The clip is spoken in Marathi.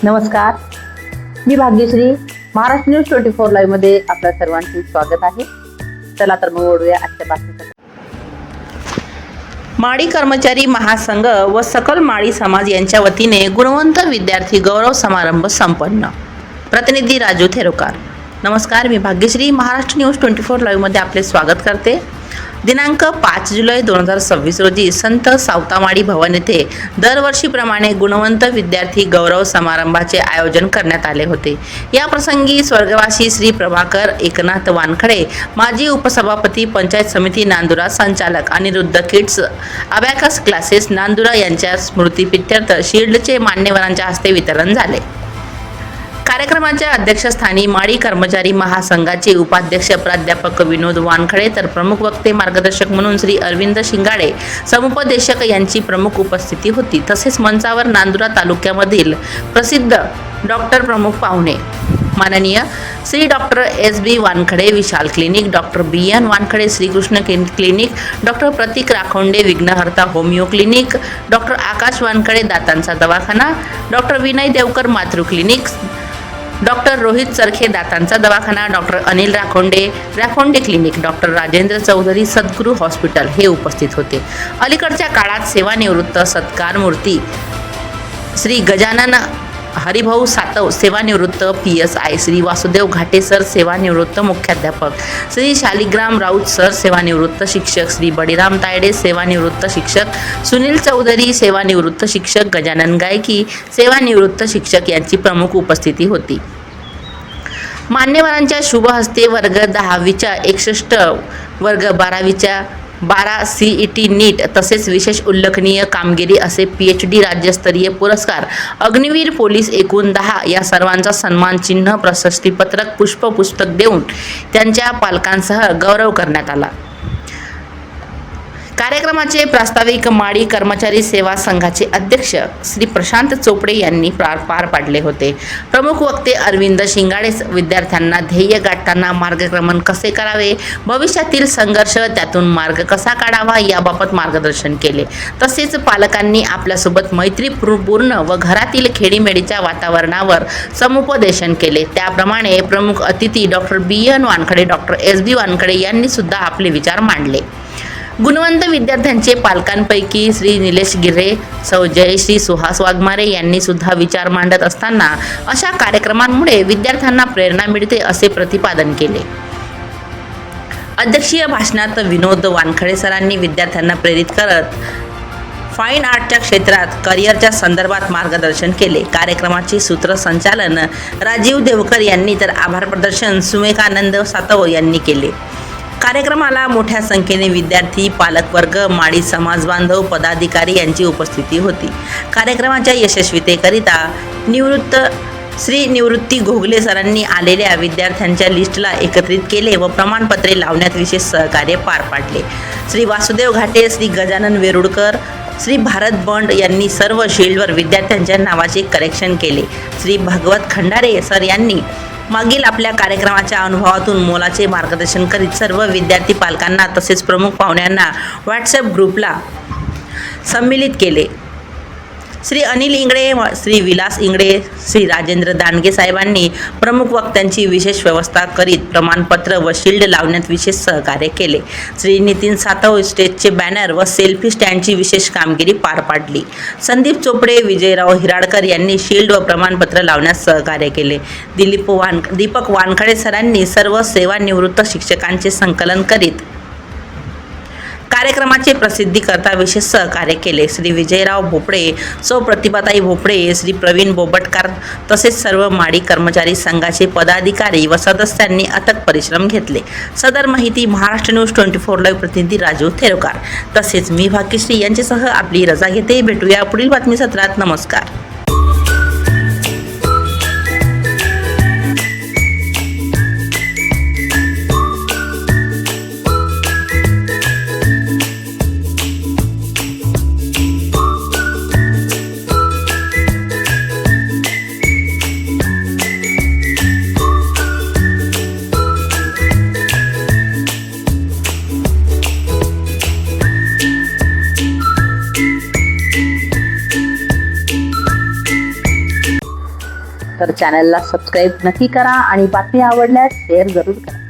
नमस्कार, मी भाग्यश्री. महाराष्ट्र न्यूज 24 लाईव्ह मध्ये आपल्या सर्वांचे स्वागत आहे. चला तर मग वळूया आजच्या बातमीकडे. माडी कर्मचारी महासंघ व सकल माडी समाज यांच्या वतीने गुणवंत विद्यार्थी गौरव समारंभ संपन्न. प्रतिनिधी राजू थेरोकार. नमस्कार, मी भाग्यश्री. महाराष्ट्र न्यूज 24 लाईव्ह मध्ये आपले स्वागत करते. दिनांक 5 जुलै 2026 रोजी संत सावतामाडी भवन येथे दरवर्षीप्रमाणे गुणवंत विद्यार्थी गौरव समारंभाचे आयोजन करण्यात आले होते. या प्रसंगी स्वर्गवासी श्री प्रभाकर एकनाथ वानखडे, माजी उपसभापती, पंचायत समिती नांदुरा, संचालक Anirudh kids abacus classes Nandura यांच्या स्मृतिप्रित्यर्थ शील्डचे मान्यवरांच्या हस्ते वितरण झाले. कार्यक्रमाच्या अध्यक्षस्थानी माडी कर्मचारी महासंघाचे उपाध्यक्ष प्राध्यापक विनोद वानखडे, तर प्रमुख वक्ते मार्गदर्शक म्हणून श्री अरविंद शिंगाडे, समुपदेशक यांची प्रमुख उपस्थिती होती. तसेच मंचावर नांदुरा तालुक्यामधील प्रसिद्ध डॉक्टर प्रमुख पाहुणे माननीय Shri doctor S.B. Wankhede Vishal clinic, doctor B.N. Wankhede Shrikrishna clinic, doctor Pratik Rakhonde Vighnaharta homeo clinic, doctor Akash Wankhede दातांचा दवाखाना, डॉक्टर विनय देवकर मातृ क्लिनिक, डॉक्टर रोहित चरखे दातांचा दवाखाना, doctor Anil Rakhonde clinic, doctor Rajendra Chaudhari Sadguru hospital हे उपस्थित होते. अलीकडच्या काळात सेवानिवृत्त सत्कार मूर्ती श्री गजानन हरिभाऊ सातव सेवानिवृत्त PSI, श्री वासुदेव घाटे सर सेवानिवृत्त मुख्याध्यापक, श्री शालिग्राम राऊत सर सेवानिवृत्त शिक्षक, श्री बळीराम तायडे सेवानिवृत्त शिक्षक, सुनील चौधरी सेवानिवृत्त शिक्षक, गजानन गायकी सेवानिवृत्त शिक्षक यांची प्रमुख उपस्थिती होती. मान्यवरांच्या शुभ हस्ते वर्ग 10वीच्या 61, वर्ग 12वीच्या 12 CET नीट तसेच विशेष उल्लेखनीय कामगिरी असे PhD राज्यस्तरीय पुरस्कार, अग्निवीर पोलीस एकूण 10 या सर्वांचा सन्मान चिन्ह, प्रशस्तीपत्रक, पुष्पपुस्तक देऊन त्यांच्या पालकांसह गौरव करण्यात आला. कार्यक्रमाचे प्रास्ताविक माडी कर्मचारी सेवा संघाचे अध्यक्ष श्री प्रशांत चोपडे यांनी पार पाडले होते. प्रमुख वक्ते अरविंद शिंगाडे विद्यार्थ्यांना ध्येय गाठताना मार्गक्रमण कसे करावे, भविष्यातील संघर्ष त्यातून मार्ग कसा काढावा याबाबत मार्गदर्शन केले. तसेच पालकांनी आपल्यासोबत मैत्रीपूर्ण व घरातील खेडीमेडीच्या वातावरणावर समुपदेशन केले. त्याप्रमाणे प्रमुख अतिथी doctor B.N. Wankhede, doctor S.B. Wankhede यांनी सुद्धा आपले विचार मांडले. गुणवंत विद्यार्थ्यांचे पालकांपैकी श्री निलेश गिर्हे, सौ जयश्री सुहास वाघमारे यांनी सुद्धा विचार मांडत असताना अशा कार्यक्रमांमुळे विद्यार्थ्यांना प्रेरणा मिळते असे प्रतिपादन केले. अध्यक्षीय भाषणात विनोद वानखडे सरांनी विद्यार्थ्यांना प्रेरित करत फाईन आर्टच्या क्षेत्रात करिअरच्या संदर्भात मार्गदर्शन केले. कार्यक्रमाचे सूत्रसंचालन राजीव देवकर यांनी तर आभार प्रदर्शन सुमेकानंद सातव यांनी केले. कार्यक्रमाला मोठ्या संख्येने विद्यार्थी, पालकवर्ग, माडी समाज बांधव, पदाधिकारी यांची उपस्थिती होती. कार्यक्रमाच्या यशस्वीतेकरिता श्री निवृत्ती घोगले सरांनी आलेल्या विद्यार्थ्यांच्या लिस्टला एकत्रित केले व प्रमाणपत्रे लावण्यात विशेष सहकार्य पार पाडले. श्री वासुदेव घाटे, श्री गजानन वेरुळकर, श्री भारत बंड यांनी सर्व शील्डवर विद्यार्थ्यांच्या नावाचे करेक्शन केले. श्री भागवत खंडारे सर यांनी मागील आपल्या कार्यक्रमाच्या अनुभवातून मोलाचे मार्गदर्शन करीत सर्व विद्यार्थी पालकांना तसेच प्रमुख पाहुण्यांना व्हॉट्सॲप ग्रुपला सम्मिलित केले. श्री अनिल इंगळे, श्री विलास इंगळे, श्री राजेंद्र दांडगे साहेबांनी प्रमुख वक्त्यांची विशेष व्यवस्था करीत प्रमाणपत्र व शील्ड लावण्यात विशेष सहकार्य केले. श्री नितीन सातव स्टेजचे बॅनर व सेल्फी स्टँडची विशेष कामगिरी पार पाडली. संदीप चोपडे, विजयराव हिराडकर यांनी शील्ड व प्रमाणपत्र लावण्यास सहकार्य केले. दीपक वानखडे सरांनी सर्व सेवानिवृत्त शिक्षकांचे संकलन करीत कार्यक्रमाचे प्रसिद्धीकरता विशेष सहकार्य केले. श्री विजयराव भोपळे, सौ प्रतिभाताई भोपळे, श्री प्रवीण बोबटकर तसेच सर्व माडी कर्मचारी संघाचे पदाधिकारी व सदस्यांनी अथक परिश्रम घेतले. सदर माहिती महाराष्ट्र न्यूज 24 लाईव्ह प्रतिनिधी राजू थेरोकार तसेच मी भाग्यश्री यांच्यासह आपली रजा घेते. भेटूया पुढील बातमी सत्रात. नमस्कार. तर चॅनलला सबस्क्राईब नक्की करा आणि बातमी आवडल्यास शेअर जरूर करा.